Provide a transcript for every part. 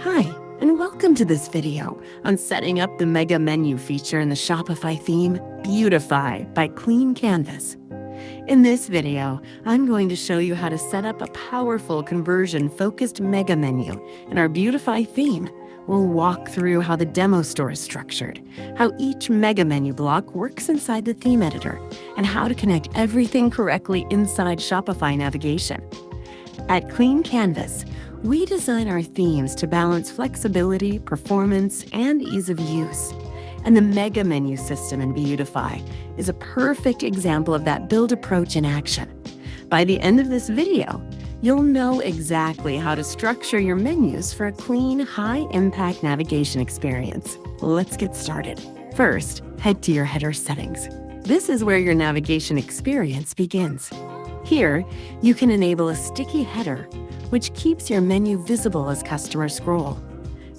Hi, and welcome to this video on setting up the Mega Menu feature in the Shopify theme, Beautify by Clean Canvas. In this video, I'm going to show you how to set up a powerful conversion-focused Mega Menu in our Beautify theme. We'll walk through how the demo store is structured, how each Mega Menu block works inside the theme editor, and how to connect everything correctly inside Shopify Navigation. At Clean Canvas, we design our themes to balance flexibility, performance, and ease of use. And the Mega Menu system in Beautify is a perfect example of that build approach in action. By the end of this video, you'll know exactly how to structure your menus for a clean, high-impact navigation experience. Let's get started. First, head to your header settings. This is where your navigation experience begins. Here, you can enable a sticky header, which keeps your menu visible as customers scroll.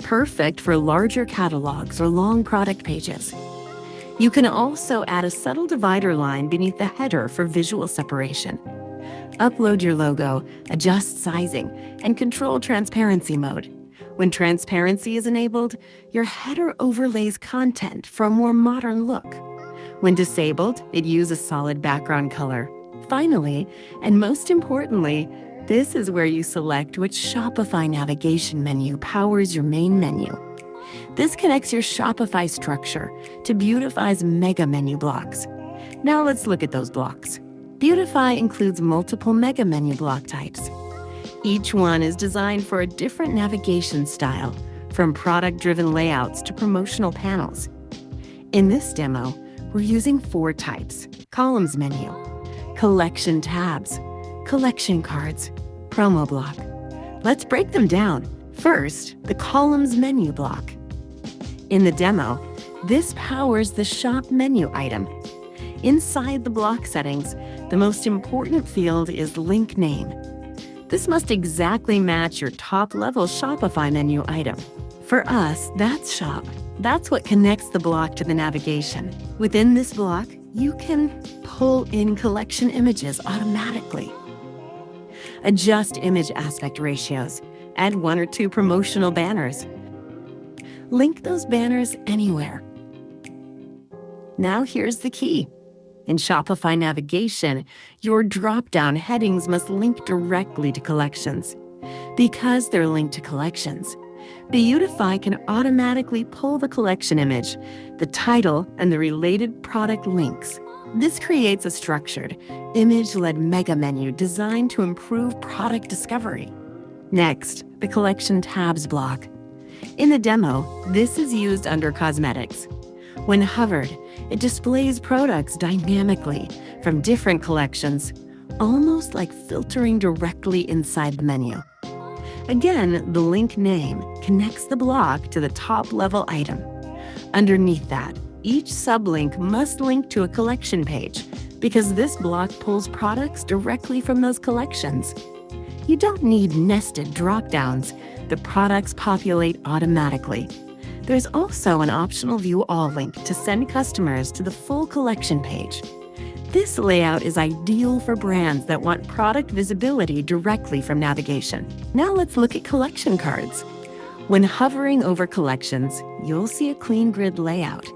Perfect for larger catalogs or long product pages. You can also add a subtle divider line beneath the header for visual separation. Upload your logo, adjust sizing, and control transparency mode. When transparency is enabled, your header overlays content for a more modern look. When disabled, it uses a solid background color. Finally, and most importantly, this is where you select which Shopify navigation menu powers your main menu. This connects your Shopify structure to Beautify's Mega Menu blocks. Now let's look at those blocks. Beautify includes multiple Mega Menu block types. Each one is designed for a different navigation style, from product-driven layouts to promotional panels. In this demo, we're using 4 types: columns menu, collection tabs, collection cards, promo block. Let's break them down. First, the columns menu block. In the demo, this powers the shop menu item. Inside the block settings, the most important field is link name. This must exactly match your top-level Shopify menu item. For us, that's shop. That's what connects the block to the navigation. Within this block, you can pull in collection images automatically. Adjust image aspect ratios. Add 1 or 2 promotional banners. Link those banners anywhere. Now here's the key. In Shopify Navigation, your drop-down headings must link directly to collections. Because they're linked to collections, Beautify can automatically pull the collection image, the title, and the related product links. This creates a structured, image-led mega menu designed to improve product discovery. Next, the collection tabs block. In the demo, this is used under cosmetics. When hovered, it displays products dynamically from different collections, almost like filtering directly inside the menu. Again, the link name connects the block to the top-level item. Underneath that, each sublink must link to a collection page because this block pulls products directly from those collections. You don't need nested drop-downs. The products populate automatically. There's also an optional View All link to send customers to the full collection page. This layout is ideal for brands that want product visibility directly from navigation. Now let's look at collection cards. When hovering over collections, you'll see a clean grid layout.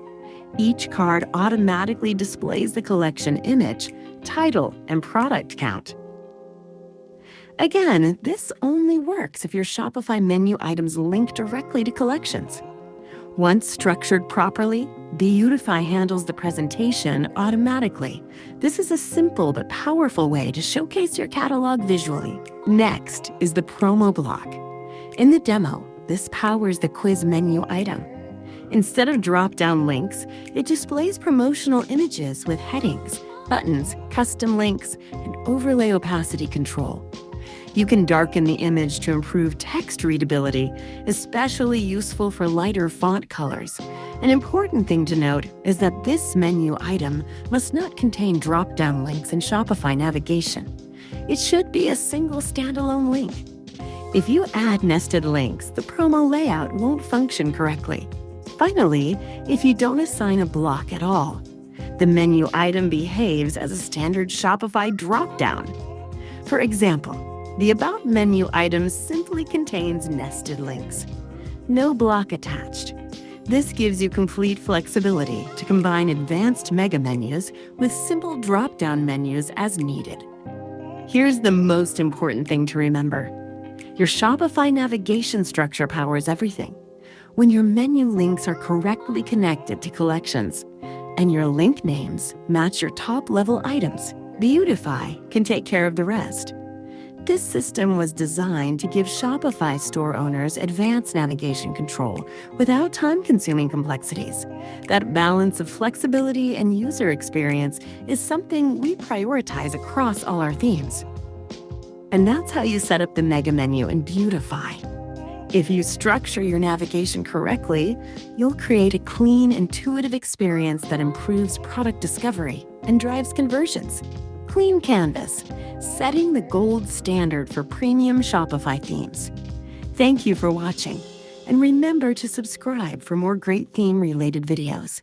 Each card automatically displays the collection image, title, and product count. Again, this only works if your Shopify menu items link directly to collections. Once structured properly, Beautify handles the presentation automatically. This is a simple but powerful way to showcase your catalog visually. Next is the promo block. In the demo, this powers the quiz menu item. Instead of drop-down links, it displays promotional images with headings, buttons, custom links, and overlay opacity control. You can darken the image to improve text readability, especially useful for lighter font colors. An important thing to note is that this menu item must not contain drop-down links in Shopify Navigation. It should be a single standalone link. If you add nested links, the promo layout won't function correctly. Finally, if you don't assign a block at all, the menu item behaves as a standard Shopify drop-down. For example, the About menu item simply contains nested links. No block attached. This gives you complete flexibility to combine advanced mega menus with simple drop-down menus as needed. Here's the most important thing to remember. Your Shopify navigation structure powers everything. When your menu links are correctly connected to collections and your link names match your top-level items, Beautify can take care of the rest. This system was designed to give Shopify store owners advanced navigation control without time-consuming complexities. That balance of flexibility and user experience is something we prioritize across all our themes. And that's how you set up the mega menu in Beautify. If you structure your navigation correctly, you'll create a clean, intuitive experience that improves product discovery and drives conversions. Clean Canvas, setting the gold standard for premium Shopify themes. Thank you for watching, and remember to subscribe for more great theme-related videos.